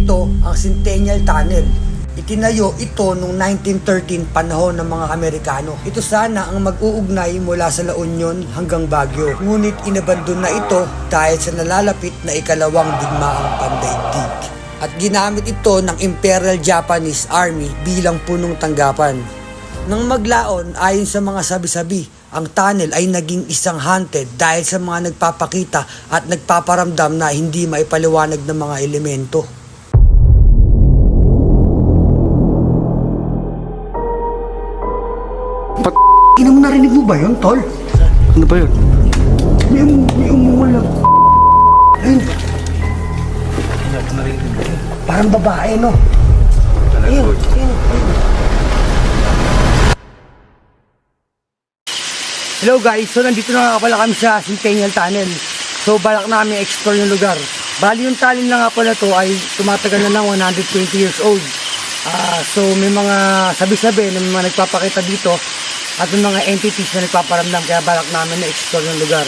Ito ang Centennial Tunnel. Itinayo ito noong 1913 panahon ng mga Amerikano. Ito sana ang mag-uugnay mula sa La Union hanggang Baguio. Ngunit inabandon na ito dahil sa nalalapit na ikalawang digmaang pandaigdig. At ginamit ito ng Imperial Japanese Army bilang punong tanggapan. Nang maglaon, ayon sa mga sabi-sabi, ang tunnel ay naging isang haunted dahil sa mga nagpapakita at nagpaparamdam na hindi maipaliwanag ng mga elemento. Ina mo, narinig mo ba yun, tol? Ano ba yun? May umuulag. Ayun. Parang babae, no? Ayun. Hello guys, so nandito na nga pala kami sa Centennial Tunnel. So balak namin explore yung lugar. Bali yung tunnel na nga pala to ay tumatagal na lang 120 years old. So may mga sabi-sabi na may mga nagpapakita dito at may mga entities na nagpaparamdam, kaya balak namin na explore yung lugar.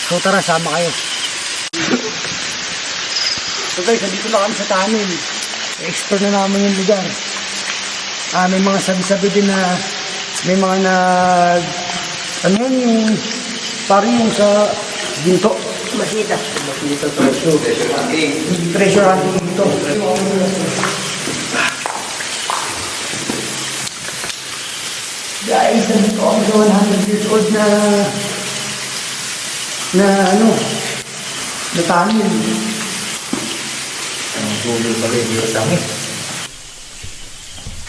So tara, sama kayo. So guys, nandito na kami sa tunnel. Explore na namin yung lugar. May mga sabi-sabi din na may mga ano yun, yung parang yung sa ginto. Masita. Treasure hunting dito. Guys, nandito ako sa 100 years old na tunnel. Ang gulo pa rin yung dami.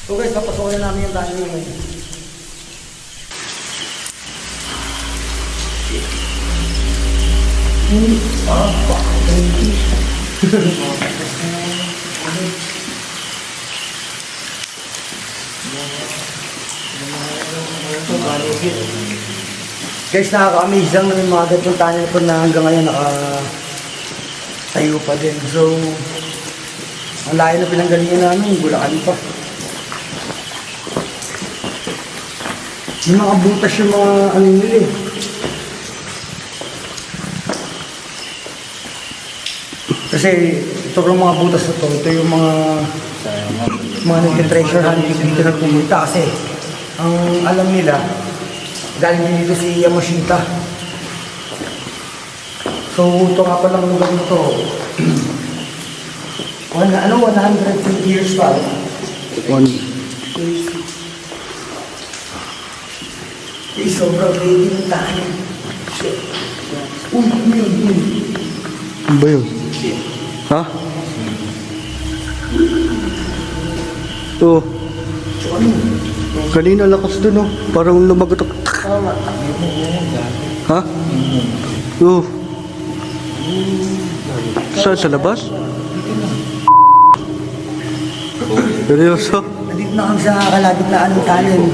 So guys, papasokin na namin yung tunnel ngayon. Guys, nakaka-amaze lang na may mga ganitong tunnel po na hanggang ngayon nakatayo pa din. So, ang layo na pinanggalingan namin, Bulacan pa. Yung mga butas yung mga ano nila eh. Kasi ito yung mga butas na to, ito yung mga nagtitreasure hunting dito na pumunta kasi ang alam nila, galing din dito si Yamashita. So ito nga palang lugar na to, 150 years pa. Sobrang ready ng tahanan. Ano ba yun? Ha? Oo. Kanina lakas dun, oh. Parang lumagot ako. Ha? Oo. Saan? Sa labas? Seryoso? Nandito na kami sa kalagitnaan ng tunnel.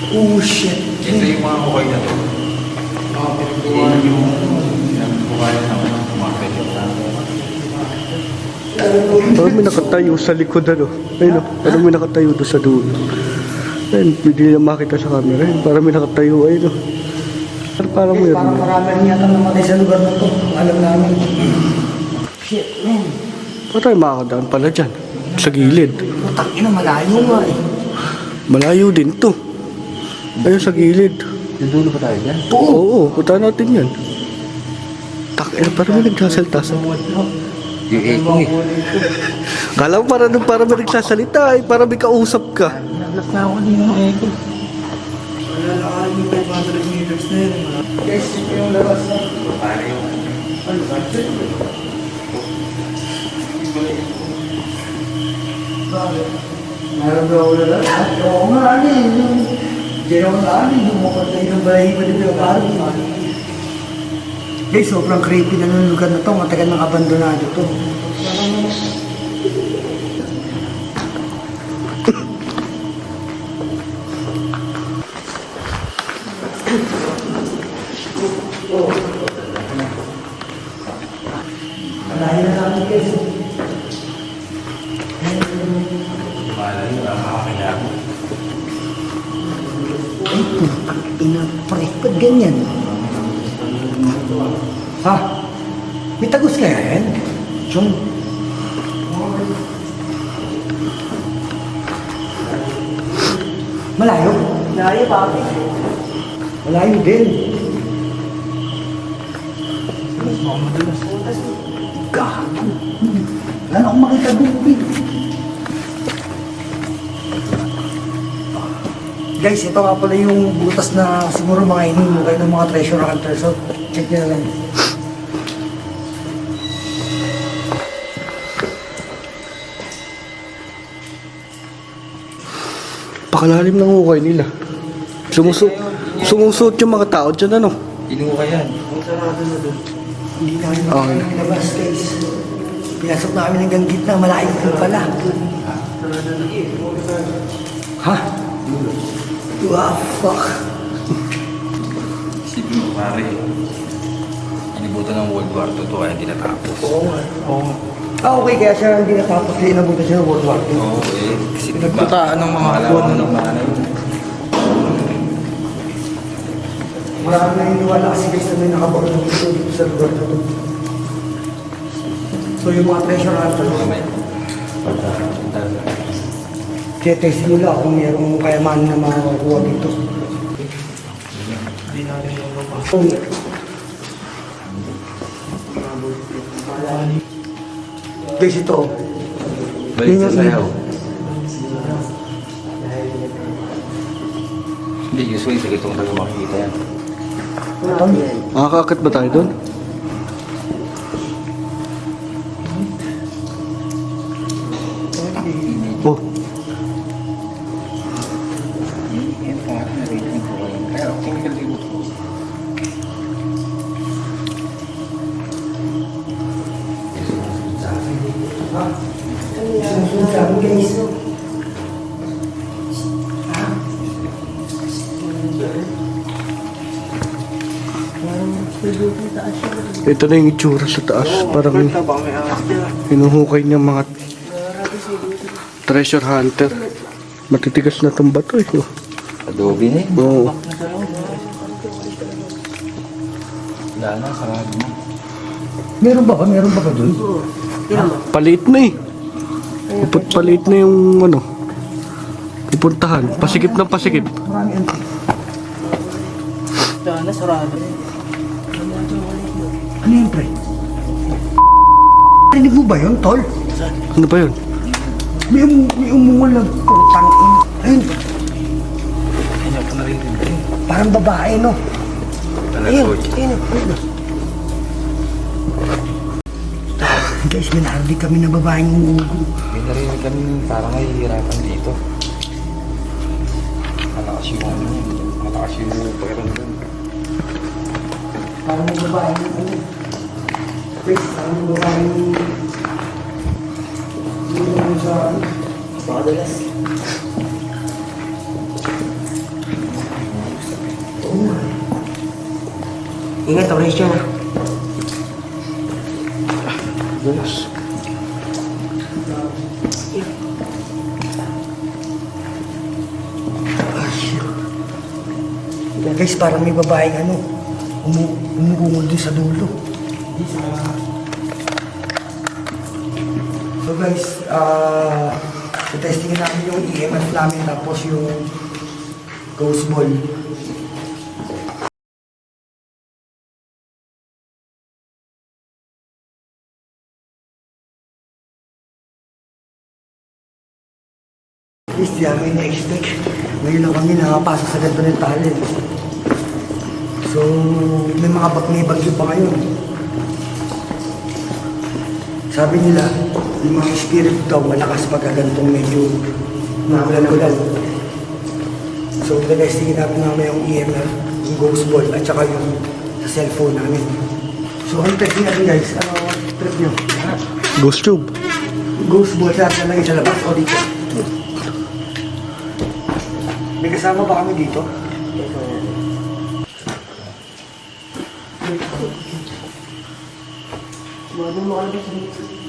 Oh shit. Ito yung mga kukay na to. Mga pinagbuhan yung pinagbuhan ng mga Parang may nakatayo sa likod, ano? Ayun, parang may nakatayo doon sa dulo. Ayun, hindi niya makita sa camera. Ayun, parang may nakatayo, ayun. Parang Yes, mayroon. parang marami rin yata namatay sa lugar na to. Alam namin. Shit, man. Ba't tayo makakadaan pala dyan? Sa gilid. Putang ina, malayo nga eh. Malayo din to. Ayun, sa gilid. Yung dulo pa tayo dyan? Oo, punta natin yan. Takina, parang may nagsasalta. Yung echo eh. Kala ko para may nagsasalita eh. Para may kausap ka. Naglas na ako din yung echo. Wala na kami yung 500 meters na yun. Guys, ito yung labas na. Paano yung... Ano ba? Bakit? Meron ba ako lalabas? Oo nga, ano eh. Diyan ako na ano, yung makatay ng balahi pa dito yung parang. Guys, sobrang creepy na ng lugar na to. Matagal nang abandonado to. Malayo na natin guys. Malay, nakakakilala. Ay, putang ina, pre, ba't ganyan? Ha? May tagos kaya yan? Chong? Malayo? Malayo, papi. Malayo din. Gago. Wala na akong makita doon. Guys, ito nga pala yung butas na siguro mga ininyo kayo ng mga treasure hunter. So, check nyo na lang. Pakalalim ng hukay nila. Sumusot yung mga tao dyan, ano? Inuha yan. Hindi namin makalabas, guys. Pinasok na kami ng gitna, malayo ko pala. Ha? Wow, fuck. Isipin mo, pare. Inibutan ng World War II to kaya hindi natapos. Oo nga. Ah, okay, kaya siya hindi natapos din nabutan siya ng World War II. Oo, kasi nagputaan ng mga alawan ng mga ano yun. Marami na iniwala kasi guys na may nakabaon ng gusto dito sa lugar na to. So yung mga treasure hunter, test nila kung mayroong kayamanan na makakuha dito. Guys, ito. Balik sa sayaw. Hindi, usually sa gitong tayo makikita yan. Makakakit ba tayo doon? Oh, Kaya, chemical reboot. Susunod sa amin, guys. ito na yung itsura sa taas. Parang hinuhukay niya mga treasure hunter. Matitigas na itong bato eh. Oh. Adobe na yun. Oo. Wala na, sarado na. Meron ba? Meron ba ka dun? Paliit na eh. Paliit na yung ano. Pupuntahan. Pasikip ng pasikip. Marami ang... Sana sarado. Ano yun, pre? Rinig mo ba yun, tol? Ano ba yun? May umungol na putang ina. Ayun, Hindi ako narinig din. parang babae, no? Ayun, ayun, ayun. Guys, may narinig kami na babaeng umuugo. May narinig kami parang nahihirapan dito. Malakas yung ano yun. Malakas yung pakiramdam. Parang may babaeng ano. Guys, parang may babaeng... Yung sa ano. Padalas. Oo. Ingat, operation ha. Yes. Guys, parang may babaeng ano. Umuungol din sa dulo. So guys, testingin namin yung EMF namin tapos yung ghost ball. Guys, di namin na-expect. Ngayon lang kami nakapasa sa ganito ng talent. So, may bagyo pa ngayon. Sabi nila, yung mga spirit daw malakas pagka ganitong medyo nakulan-ulan. So, testingin natin namin yung EMF, yung ghost ball, at saka yung sa cellphone namin. So, ang testing natin guys, ano trip nyo? Ghost tube. Ghost ball sa lang sa labas o dito? May kasama ba kami dito? Ano mo kalabas dito?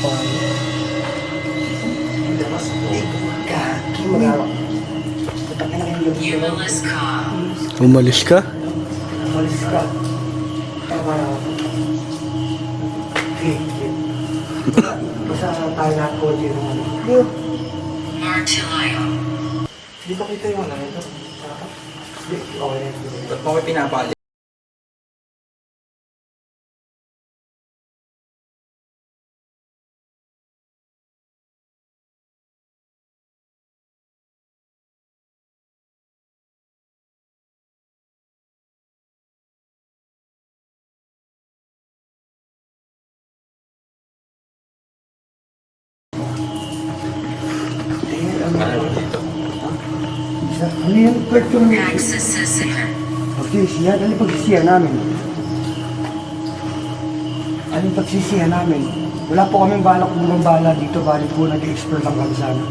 pa. Kaki, mag-awak. Putangin na kayo. Humorless calm. Umalis ka? Malis ka. Tama na ako. Okay. Basta tayo na ako din ng ano. Martillayo. Hindi ba kita yung ano nito? Hindi, okay na yun. Ba't mo may pinapali? Ano yung part yung... Accessisihan. Okay, siya. Ano yung pagsisiya namin? Ano yung pagsisiya namin? Wala po kaming balak kung bala dito. Balik po nag-explore lang kami sana.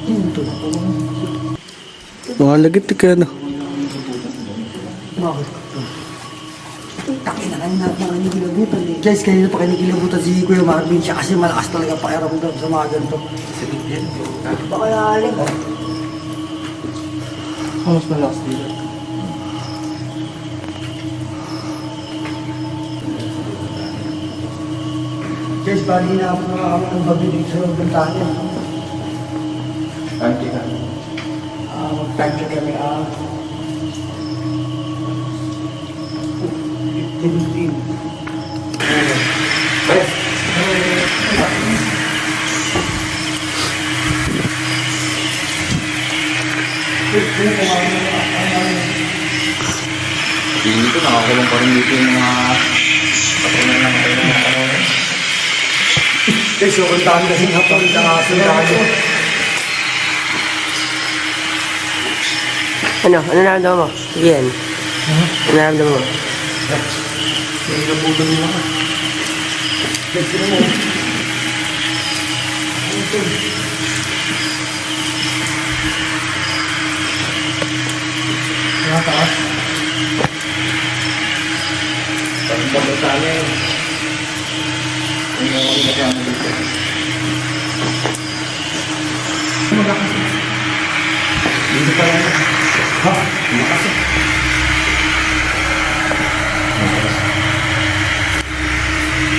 Ito na po. Mga lagitik ka na. Bakit? Takin na kanina pa kayo kilabutan eh. Guys, kanina pa kayo kilabutan si Kuya Marvin siya kasi malakas talaga pakiramdam sa mga ganito. Baka lalim oh. Mas malakas dito. Guys, bali na ako na kami ng babi dito sa Bintana. Kanti ka. Mag-time check kami 15. Hindi ko nakakulong pa rin dito yung mga patuloy na mga ano. Guys, so kung dami kasing hapon sa sundalo. Ano nararamdaman mo? Sige yan. Ano nararamdaman mo? May nabutan nila ka. Guys, sino mo? Mga taas. Parang pagkatali. Yung mga kasama dito. Hindi pa lang. Ha? Makasip.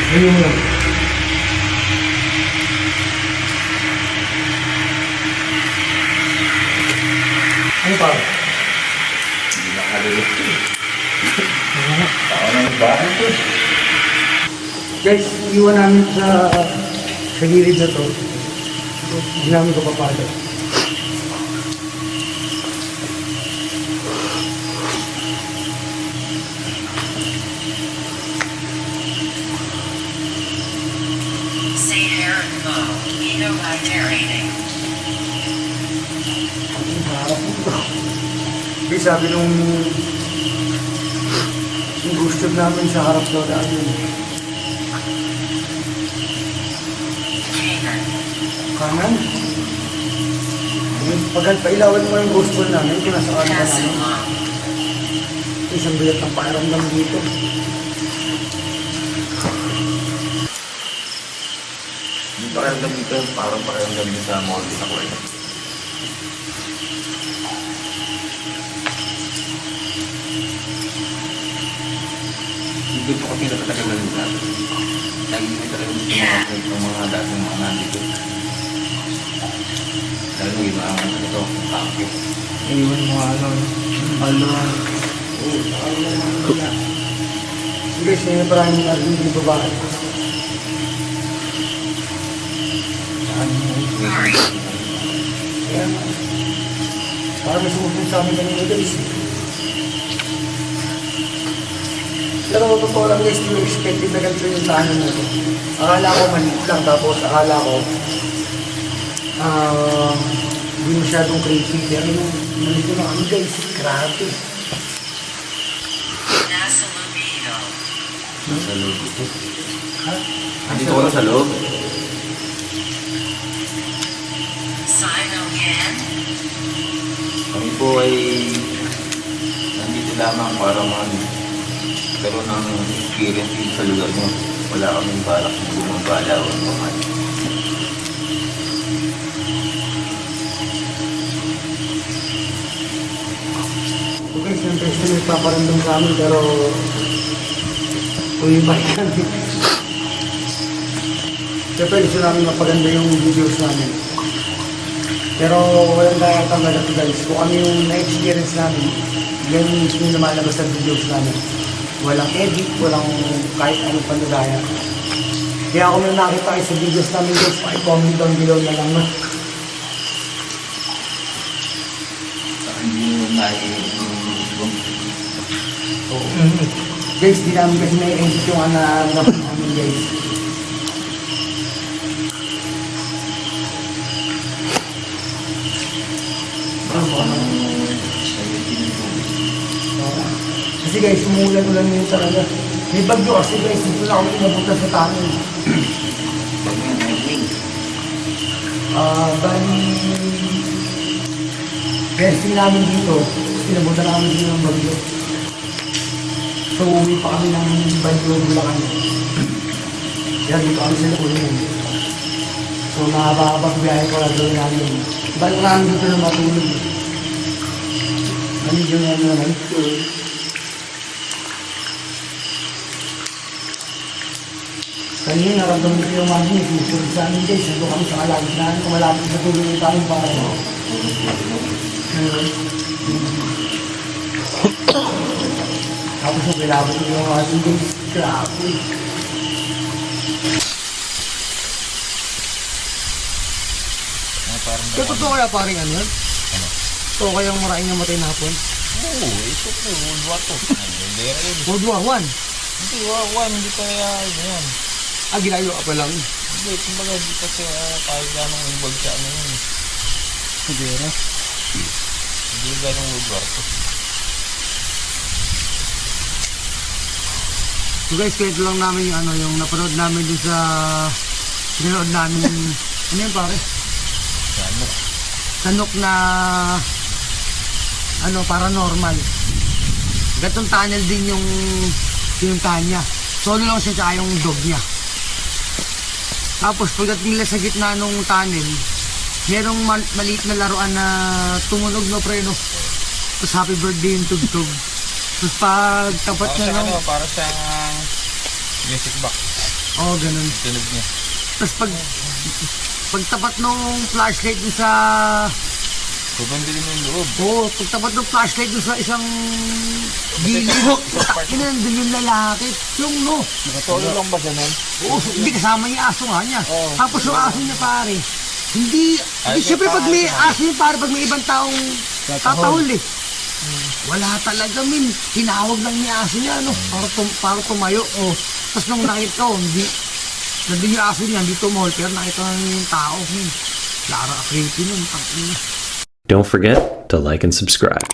Ayun mo lang. Ano pa? Hindi nakalulot ko. Tao na yung bahay ko. Guys, iwan namin sa gilid na to. Hindi namin ko papalo. Say hair and bow. Eno hydrating. Guys, sabi nung gusto namin sa harap daw namin. Kagan. Kanan. Pagkat pailawan mo yung gusto namin kung nasa kanan namin. Casimong. Isang bilat ng pakiramdam dito. Yung pakiramdam dito, parang pakiramdam dito sa mall din ako eh. Dito po kasi nakatagalan nila. Lagi may talagang gusto mga dating mga nandito. Dahil mo imaangan sa ito, tangke. Iwan mo balon. Guys, ngayon parang yung babae. Murray. Kaya parang may sumusunod sa amin kanina guys. Pero totoo lang guys, hindi expected na ganito yung tahanan na ito. Akala ko maliit lang, tapos akala ko hindi masyadong creepy. Pero nung nalito na kami guys, grabe. Nasa libido. Nasa loob ito. Ha? Andito ko na sa loob. Sinocan. Kami po ay lamang para magkaroon ng experience din sa lugar mo. Wala kaming balak na bumabalaw ang mga. Okay, siyempre siya nagpaparandong sa amin pero uwi ba yan? Siyempre gusto namin mapaganda yung videos namin. Pero walang kaya tanggal ito guys. Kung ano yung na-experience namin, yan yung lumalabas sa videos namin. Walang edit, walang kahit anong panagaya. Kaya kung may nakita kayo sa videos namin guys, pakicomment down below na lang. Hindi mo yung Guys, di namin kasi na-edit yung nararamdaman namin guys. Kasi guys, umulan-ulan yun talaga. May bagyo kasi guys, dito na kami napunta sa tanin. Bali, resting namin dito, pinapunta namin dito ng bagyo. So, uwi pa kami ng Bagyo, Bulacan. Kaya dito kami sa Lagunan. So, mahaba-habang biyahe ko lang gawin namin. Balik namin dito na matulog. Ano yung night tour. Kanina naramdaman ko yung mami, susunod sa amin guys. Nandun kami sa kalagitnaan, kumalapit sa tulog yung tayo para. Tapos yung kilabot yung ating guys. Grabe. Totoo kaya paring ano yun? Totoo kayang maraming namatay na hapon? Oo, ito po, World War II. Hindi rin. World War I? Hindi, hindi pa yan. Ginagawa ka pa lang. Hindi, kumbaga, hindi kasi kahit ganong ibag sa ano yun. Sigura. Hindi ganong World War II. So guys, kwento lang namin yung ano, yung napanood namin dun sa pinanood namin ano yun pare? Sanok na ano, paranormal. Gatong tunnel din yung pinuntahan niya. Solo lang siya tsaka yung dog niya. Tapos pagdating nila sa gitna nung tunnel, merong maliit na laruan na tumunog no pre no. Tapos happy birthday yung tugtog. Tapos pag tapat niya nung Para sa music box. oh, ganun. Tunog niya. Tapos pag tapat nung flashlight dun sa Pabandili mo yung loob. oh, pag tapat nung flashlight dun sa isang gilid, takin na nandun yung lalaki. Yung no. Solo lang ba ganun? Oo, hindi kasama yung aso nga niya. Tapos yung aso niya pare, hindi siyempre pag may aso niya pare, pag may ibang taong tatahol eh. Wala talaga min. Tinawag lang niya aso niya, ano, para tumayo. Oh. Tapos nung nakita ko, nandun yung aso niya, hindi tumahol, pero nakita na yung tao. Clara, creepy nun. Don't forget to like and subscribe.